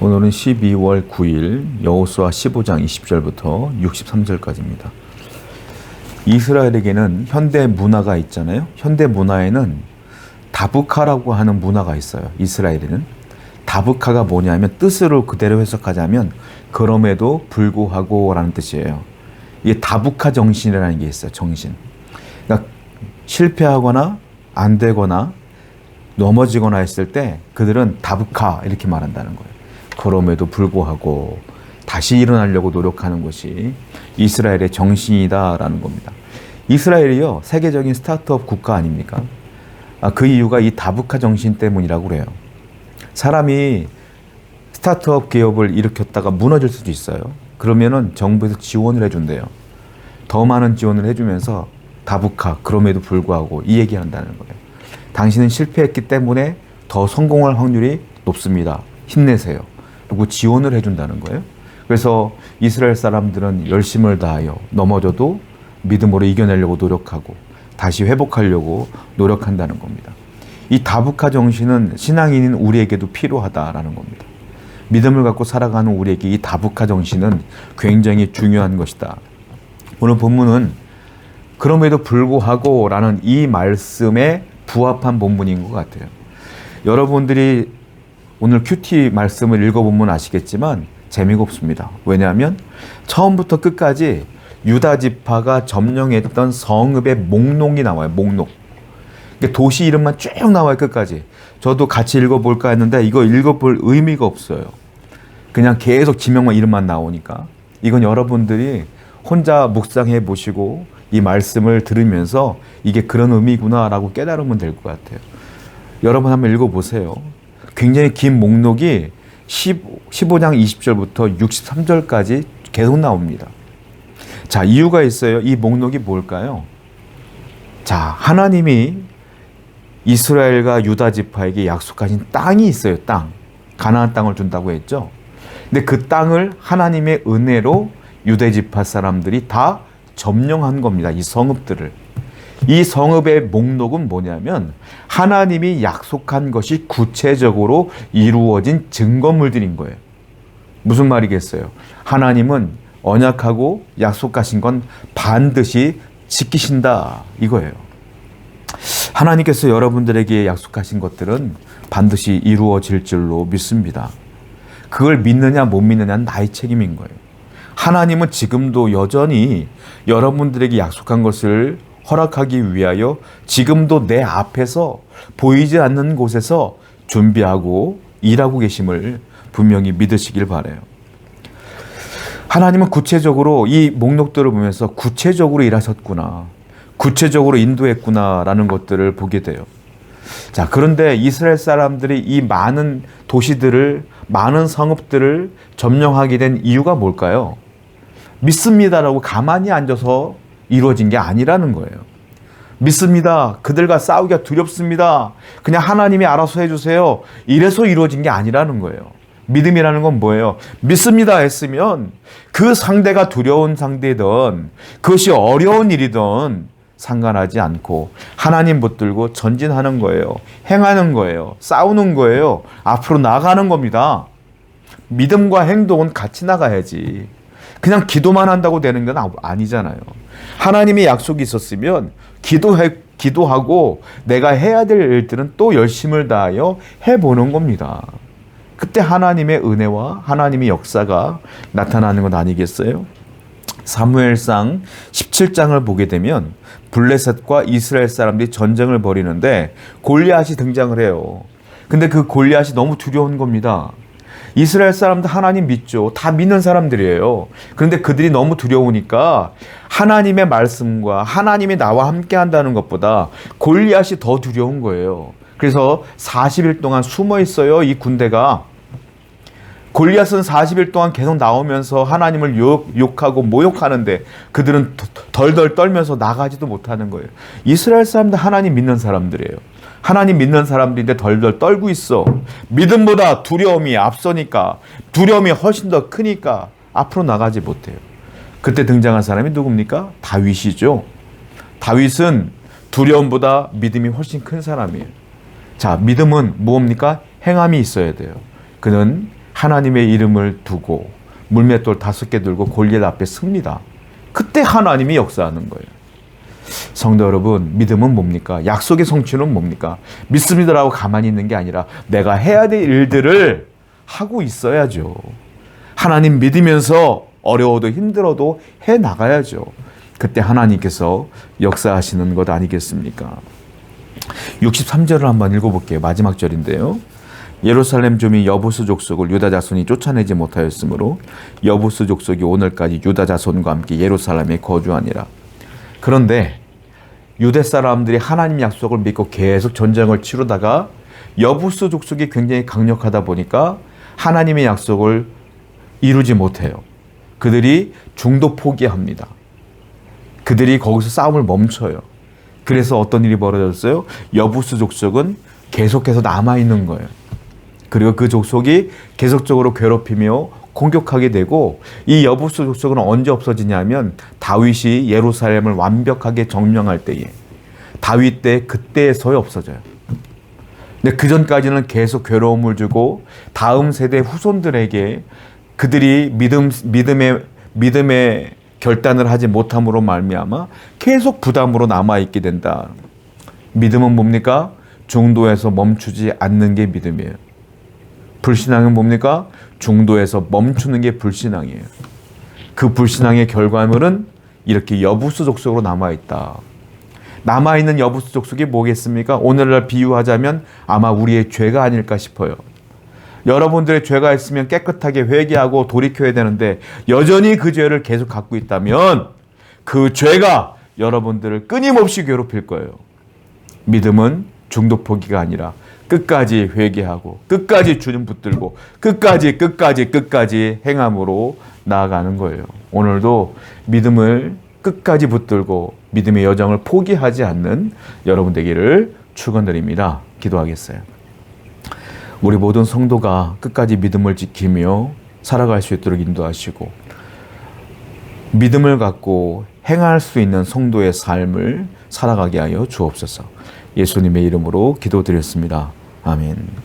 오늘은 12월 9일 여호수아 15장 20절부터 63절까지입니다. 이스라엘에게는 현대 문화가 있잖아요. 현대 문화에는 다부카라고 하는 문화가 있어요. 이스라엘에는. 다부카가 뭐냐면 뜻으로 그대로 해석하자면 그럼에도 불구하고 라는 뜻이에요. 이게 다부카 정신이라는 게 있어요. 정신. 그러니까 실패하거나 안 되거나 넘어지거나 했을 때 그들은 다부카 이렇게 말한다는 거예요. 그럼에도 불구하고 다시 일어나려고 노력하는 것이 이스라엘의 정신이다라는 겁니다. 이스라엘이요, 세계적인 스타트업 국가 아닙니까? 그 이유가 이 다부카 정신 때문이라고 그래요. 사람이 스타트업 기업을 일으켰다가 무너질 수도 있어요. 그러면은 정부에서 지원을 해준대요. 더 많은 지원을 해주면서 다부카, 그럼에도 불구하고 이 얘기한다는 거예요. 당신은 실패했기 때문에 더 성공할 확률이 높습니다. 힘내세요. 그리고 지원을 해준다는 거예요. 그래서 이스라엘 사람들은 열심을 다하여 넘어져도 믿음으로 이겨내려고 노력하고 다시 회복하려고 노력한다는 겁니다. 이 다부카 정신은 신앙인인 우리에게도 필요하다라는 겁니다. 믿음을 갖고 살아가는 우리에게 이 다부카 정신은 굉장히 중요한 것이다. 오늘 본문은 그럼에도 불구하고 라는 이 말씀에 부합한 본문인 것 같아요. 여러분들이 오늘 큐티 말씀을 읽어보면 아시겠지만 재미가 없습니다. 왜냐하면 처음부터 끝까지 유다 지파가 점령했던 성읍의 목록이 나와요. 목록. 도시 이름만 쭉 나와요. 끝까지. 저도 같이 읽어볼까 했는데 이거 읽어볼 의미가 없어요. 그냥 계속 지명만 이름만 나오니까. 이건 여러분들이 혼자 묵상해 보시고 이 말씀을 들으면서 이게 그런 의미구나라고 깨달으면 될 것 같아요. 여러분 한번 읽어보세요. 굉장히 긴 목록이 15장 20절부터 63절까지 계속 나옵니다. 자, 이유가 있어요. 이 목록이 뭘까요? 자, 하나님이 이스라엘과 유다 지파에게 약속하신 땅이 있어요. 땅. 가나안 땅을 준다고 했죠. 근데 그 땅을 하나님의 은혜로 유다 지파 사람들이 다 점령한 겁니다. 이 성읍들을. 이 성읍의 목록은 뭐냐면 하나님이 약속한 것이 구체적으로 이루어진 증거물들인 거예요. 무슨 말이겠어요? 하나님은 언약하고 약속하신 건 반드시 지키신다 이거예요. 하나님께서 여러분들에게 약속하신 것들은 반드시 이루어질 줄로 믿습니다. 그걸 믿느냐 못 믿느냐는 나의 책임인 거예요. 하나님은 지금도 여전히 여러분들에게 약속한 것을 허락하기 위하여 지금도 내 앞에서 보이지 않는 곳에서 준비하고 일하고 계심을 분명히 믿으시길 바라요. 하나님은 구체적으로 이 목록들을 보면서 구체적으로 일하셨구나, 구체적으로 인도했구나라는 것들을 보게 돼요. 자, 그런데 이스라엘 사람들이 이 많은 도시들을, 많은 성읍들을 점령하게 된 이유가 뭘까요? 믿습니다라고 가만히 앉아서 이루어진 게 아니라는 거예요. 믿습니다. 그들과 싸우기가 두렵습니다. 그냥 하나님이 알아서 해주세요. 이래서 이루어진 게 아니라는 거예요. 믿음이라는 건 뭐예요? 믿습니다 했으면 그 상대가 두려운 상대든 그것이 어려운 일이든 상관하지 않고 하나님 붙들고 전진하는 거예요. 행하는 거예요. 싸우는 거예요. 앞으로 나가는 겁니다. 믿음과 행동은 같이 나가야지. 그냥 기도만 한다고 되는 건 아니잖아요. 하나님의 약속이 있었으면 기도하고 내가 해야 될 일들은 또 열심을 다하여 해보는 겁니다. 그때 하나님의 은혜와 하나님의 역사가 나타나는 것 아니겠어요? 사무엘상 17장을 보게 되면 블레셋과 이스라엘 사람들이 전쟁을 벌이는데 골리앗이 등장을 해요. 근데 그 골리앗이 너무 두려운 겁니다. 이스라엘 사람들 하나님 믿죠. 다 믿는 사람들이에요. 그런데 그들이 너무 두려우니까 하나님의 말씀과 하나님이 나와 함께 한다는 것보다 골리앗이 더 두려운 거예요. 그래서 40일 동안 숨어 있어요. 이 군대가. 골리앗은 40일 동안 계속 나오면서 하나님을 욕하고 모욕하는데 그들은 덜덜 떨면서 나가지도 못하는 거예요. 이스라엘 사람들 하나님 믿는 사람들이에요. 하나님 믿는 사람들인데 덜덜 떨고 있어. 믿음보다 두려움이 앞서니까, 두려움이 훨씬 더 크니까 앞으로 나가지 못해요. 그때 등장한 사람이 누굽니까? 다윗이죠. 다윗은 두려움보다 믿음이 훨씬 큰 사람이에요. 자, 믿음은 뭡니까? 행함이 있어야 돼요. 그는 하나님의 이름을 두고 물맷돌 5개 들고 골리앗 앞에 섭니다. 그때 하나님이 역사하는 거예요. 성도 여러분, 믿음은 뭡니까? 약속의 성취는 뭡니까? 믿습니다라고 가만히 있는 게 아니라 내가 해야 될 일들을 하고 있어야죠. 하나님 믿으면서 어려워도 힘들어도 해 나가야죠. 그때 하나님께서 역사하시는 것 아니겠습니까? 63절을 한번 읽어볼게요. 마지막 절인데요. 예루살렘 주민 여부스 족속을 유다 자손이 쫓아내지 못하였으므로 여부스 족속이 오늘까지 유다 자손과 함께 예루살렘에 거주하니라. 그런데 유대 사람들이 하나님 약속을 믿고 계속 전쟁을 치르다가 여부스 족속이 굉장히 강력하다 보니까 하나님의 약속을 이루지 못해요. 그들이 중도 포기합니다. 그들이 거기서 싸움을 멈춰요. 그래서 어떤 일이 벌어졌어요? 여부스 족속은 계속해서 남아있는 거예요. 그리고 그 족속이 계속적으로 괴롭히며 공격하게 되고, 이 여부스 족속은 언제 없어지냐면 다윗이 예루살렘을 완벽하게 점령할 때에, 다윗 때 그때서야 없어져요. 근데 그 전까지는 계속 괴로움을 주고 다음 세대 후손들에게 그들이 믿음의 결단을 하지 못함으로 말미암아 계속 부담으로 남아있게 된다. 믿음은 뭡니까? 중도에서 멈추지 않는 게 믿음이에요. 불신앙은 뭡니까? 중도에서 멈추는 게 불신앙이에요. 그 불신앙의 결과물은 이렇게 여부스 족속으로 남아있다. 남아있는 여부스 족속이 뭐겠습니까? 오늘날 비유하자면 아마 우리의 죄가 아닐까 싶어요. 여러분들의 죄가 있으면 깨끗하게 회개하고 돌이켜야 되는데 여전히 그 죄를 계속 갖고 있다면 그 죄가 여러분들을 끊임없이 괴롭힐 거예요. 믿음은 중도 포기가 아니라 끝까지 회개하고 끝까지 주님 붙들고 끝까지 행함으로 나아가는 거예요. 오늘도 믿음을 끝까지 붙들고 믿음의 여정을 포기하지 않는 여러분 되기를 축원드립니다. 기도하겠어요. 우리 모든 성도가 끝까지 믿음을 지키며 살아갈 수 있도록 인도하시고 믿음을 갖고 행할 수 있는 성도의 삶을 살아가게 하여 주옵소서. 예수님의 이름으로 기도드렸습니다. 아멘.